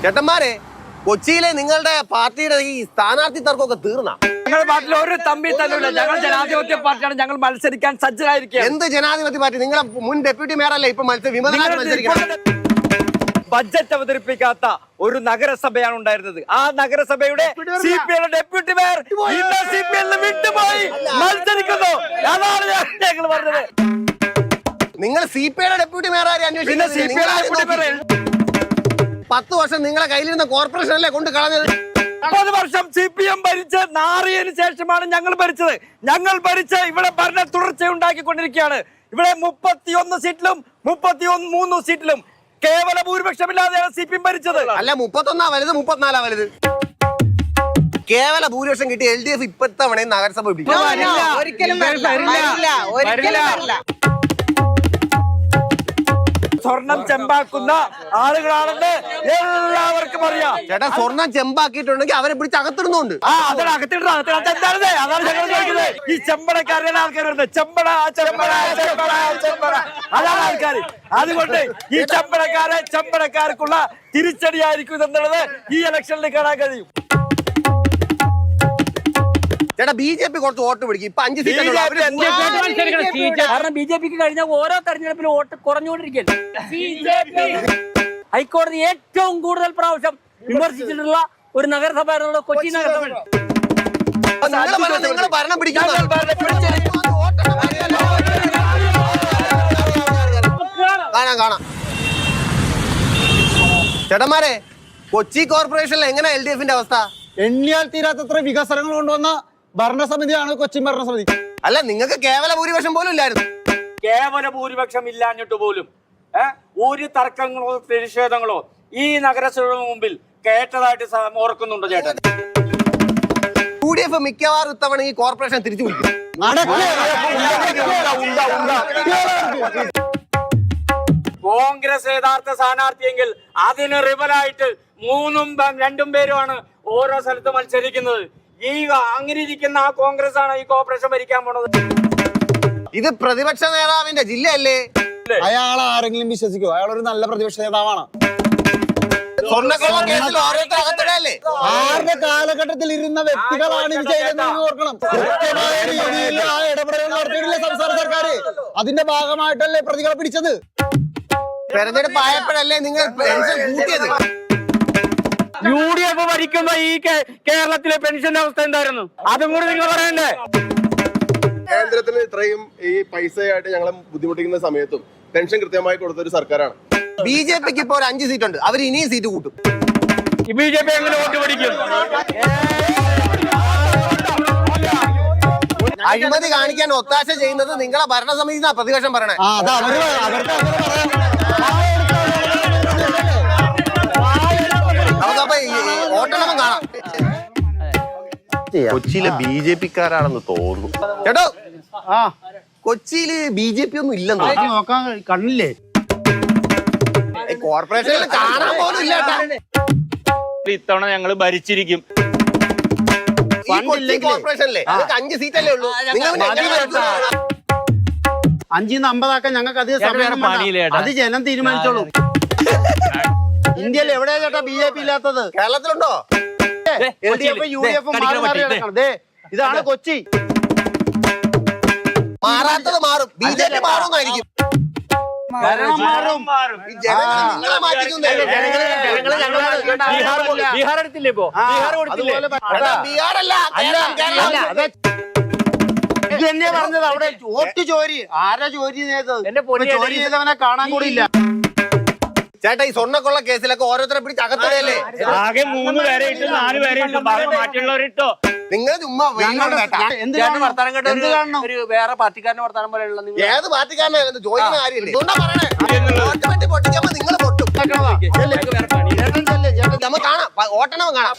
ചേട്ടന്മാരെ, കൊച്ചിയിലെ നിങ്ങളുടെ പാർട്ടിയുടെ ഈ സ്ഥാനാർത്ഥി തർക്കമൊക്കെ തീർന്ന? ഞങ്ങളുടെ പാർട്ടിയിൽ ഒരു തമ്പി തന്നില്ല. ഞങ്ങൾ ജനാധിപത്യ പാർട്ടിയാണ്. ഞങ്ങൾ മത്സരിക്കാൻ സജ്ജരായിരിക്കും. എന്ത് ജനാധിപത്യ പാർട്ടി? നിങ്ങളെ മുൻ ഡെപ്യൂട്ടി മേയറല്ലേ ഇപ്പൊ മത്സരിക്കണം? ബഡ്ജറ്റ് അവതരിപ്പിക്കാത്ത ഒരു നഗരസഭയാണ് ഉണ്ടായിരുന്നത്. ആ നഗരസഭയുടെ CPM ഡെപ്യൂട്ടി മേയർ CPM വിട്ടുപോയി മത്സരിക്കുന്നു. അതാണ് ഞങ്ങൾ പറഞ്ഞത്. നിങ്ങൾ CPM ഡെപ്യൂട്ടി മേയർ ആരെ അന്വേഷിക്കുന്നത്? 10 വർഷം നിങ്ങളെ കയ്യിലിരുന്ന കോർപ്പറേഷൻ അല്ലേ കൊണ്ട് കളഞ്ഞത്? 10 വർഷം CPM ഭരിച്ച് നാറിയതിനു ശേഷമാണ് ഞങ്ങൾ ഭരിച്ചത്. ഞങ്ങൾ ഭരിച്ച് ഇവിടെ ഭരണ തുടർച്ച ഉണ്ടാക്കിക്കൊണ്ടിരിക്കുകയാണ്. ഇവിടെ 31 സീറ്റിലും 33 സീറ്റിലും കേവല ഭൂരിപക്ഷമില്ലാതെയാണ് CPM ഭരിച്ചത്. അല്ല, 31 വലുത് 34 വലുത്? കേവല ഭൂരിപക്ഷം കിട്ടി LDF ഇപ്പത്തവണ നഗരസഭ സ്വർണം ചെമ്പാക്കുന്ന ആളുകളാണെന്ന് എല്ലാവർക്കും അറിയാം. ചേട്ടാ, സ്വർണം ചെമ്പാക്കിയിട്ടുണ്ടെങ്കിൽ അവരെ പിടിച്ച് അകത്തിടുന്നുണ്ട്. അതാണ് അതാണ് ഞങ്ങൾ ചോദിക്കുന്നത്. ഈ ചെമ്പടക്കാരുടെ ആൾക്കാർ വരുന്നത് ചെമ്പട ചെമ്പട ചെമ്പട ചെമ്പട അതാണ് ആൾക്കാർ. അതുകൊണ്ട് ഈ ചെമ്പടക്കാർക്കുള്ള തിരിച്ചടിയായിരിക്കും എന്നുള്ളത് ഈ ഇലക്ഷനിൽ കാണാൻ കഴിയും. ചേട്ടാ, BJP കുറച്ച് വോട്ട് പിടിക്കും. ഇപ്പൊ 5 സീറ്റ്. കാരണം BJPക്ക് കഴിഞ്ഞ ഓരോ തെരഞ്ഞെടുപ്പിലും വോട്ട് കുറഞ്ഞുകൊണ്ടിരിക്കുകയാണ്. ഹൈക്കോടതി ഏറ്റവും കൂടുതൽ പ്രാവശ്യം വിമർശിച്ചിട്ടുള്ള ഒരു നഗരസഭ കൊച്ചി നഗരസഭ. നിങ്ങൾ ഭരണം പിടിക്കും. കാണാം. ചേട്ടന്മാരെ, കൊച്ചി കോർപ്പറേഷനിൽ എങ്ങനെ LDFന്റെ അവസ്ഥ? എണ്ണിയാൽ തീരാത്തത്ര വികസനങ്ങൾ കൊണ്ടുവന്ന ഭരണസമിതിയാണ് കൊച്ചി ഭരണസമിതി. അല്ല, നിങ്ങൾക്ക് കേവല ഭൂരിപക്ഷം പോലും ഇല്ലായിരുന്നു. കേവല ഭൂരിപക്ഷം ഇല്ലാഞ്ഞിട്ട് പോലും ഒരു തർക്കങ്ങളോ പ്രതിഷേധങ്ങളോ ഈ നഗരസഭയുടെ മുമ്പിൽ കേട്ടതായിട്ട് ഓർക്കുന്നുണ്ടോ ചേട്ടൻ? UDF മിക്കവാറും ഇത്തവണ ഈ കോർപ്പറേഷൻ തിരിച്ചു പിടിക്കും. കോൺഗ്രസ് യഥാർത്ഥ സ്ഥാനാർത്ഥിയെങ്കിൽ അതിന് റിബലായിട്ട് 2 പേരുമാണ് ഓരോ സ്ഥലത്ത് മത്സരിക്കുന്നത്. അങ്ങനെ ഇരിക്കുന്ന ആ കോൺഗ്രസ് ആണ് ഈ കോർപ്പറേഷൻ ഭരിക്കാൻ പോണത്. ഇത് പ്രതിപക്ഷ നേതാവിന്റെ ജില്ലയല്ലേ? അയാൾ ആരെങ്കിലും വിശ്വസിക്കുമോ? അയാൾ ഒരു നല്ല പ്രതിപക്ഷ നേതാവാണ്. ആരുടെ കാലഘട്ടത്തിൽ ഇരുന്ന വ്യക്തികളാണ് ഇത് ചെയ്തതെന്ന് ഓർക്കണം. കൃത്യമായ രീതിയിൽ ആ ഇടപെടലുകൾ നടത്തിയിട്ടില്ല സംസ്ഥാന സർക്കാർ. അതിന്റെ ഭാഗമായിട്ടല്ലേ പ്രതികളെ പിടിച്ചത്. തെരഞ്ഞെടുപ്പ് ആയപ്പോഴല്ലേ നിങ്ങൾ പെൻഷൻ കൂട്ടിയത്? UDF ഭരിക്കുന്ന ഈ കേരളത്തിലെ പെൻഷന്റെ അവസ്ഥ എന്തായിരുന്നു? അതും കൂടി നിങ്ങൾ പറയണ്ടേ? കേന്ദ്രത്തിന് ഇത്രയും ഈ പൈസയായിട്ട് ഞങ്ങളെ ബുദ്ധിമുട്ടിക്കുന്ന സമയത്തും പെൻഷൻ കൃത്യമായി കൊടുത്തൊരു സർക്കാരാണ്. BJPക്ക് ഇപ്പോൾ 5 സീറ്റ് ഉണ്ട്. അവർ ഇനിയും സീറ്റ് കൂട്ടും. BJP എങ്ങനെ വോട്ട് പിടിക്കും? അഴിമതി കാണിക്കാൻ ഒത്താശ ചെയ്യുന്നത് നിങ്ങളെ ഭരണസമിതി പ്രതിപക്ഷം പറയണേ. നമുക്കപ്പൊ വോട്ടെണ്ണം കാണാം. കൊച്ചിയിലെ BJPക്കാരാണെന്ന് തോന്നുന്നു. ചേട്ടോ, കൊച്ചിയില് BJP ഒന്നും ഇല്ലെന്ന് നോക്കാൻ കണ്ണില്ലേ? കോർപ്പറേഷനിൽ കാണാൻ പോലും ഇല്ല. ഇത്തവണ ഞങ്ങൾ ഭരിച്ചിരിക്കും. കോർപ്പറേഷനിലെ 5 സീറ്റല്ലേ ഉള്ളൂ. 5-ന്ന് 50 ഞങ്ങൾക്ക് അധികം സമയം അത് ജനം തീരുമാനിച്ചോളൂ. ഇന്ത്യയിൽ എവിടെയാ ചേട്ടാ BJP ഇല്ലാത്തത്? കേരളത്തിലുണ്ടോ? LDF UDF ഇതാണ് കൊച്ചി. മാറാത്തത് മാറും. BJP മാറുന്നായിരിക്കും. ബീഹാർ എടുത്തില്ലേ ഇപ്പോ? ബീഹാറല്ല, ഇത് തന്നെയാ പറഞ്ഞത്. അവിടെ വോട്ട് ചോരി. ആരാ ചോരി ചെയ്തത്? ചോരി ചെയ്തവനെ കാണാൻ കൂടിയില്ല. ചേട്ടാ, ഈ സ്വർണ്ണക്കൊള്ള കേസിലൊക്കെ ഓരോരുത്തരെ പിടിച്ച് അകത്തടയല്ലേ? ആകെ 3 പേരെ ഇട്ട് 4 പേരെ ഇട്ട് മാറ്റിയുള്ളവരോ നിങ്ങൾ ചുമ്മാ വർത്താനം കേട്ടോ ഒരു വേറെ പാർട്ടിക്കാരന്റെ വർത്താനം പോലെയുള്ള ഏത് പാർട്ടിക്കാരനായിരുന്നു ചോദിക്കുന്ന കാര്യമില്ലേ? പറയണേ, പൊട്ടിക്കുമ്പോ നിങ്ങൾ പൊട്ടും. നമുക്ക് കാണാം, ഓട്ടണം കാണാം.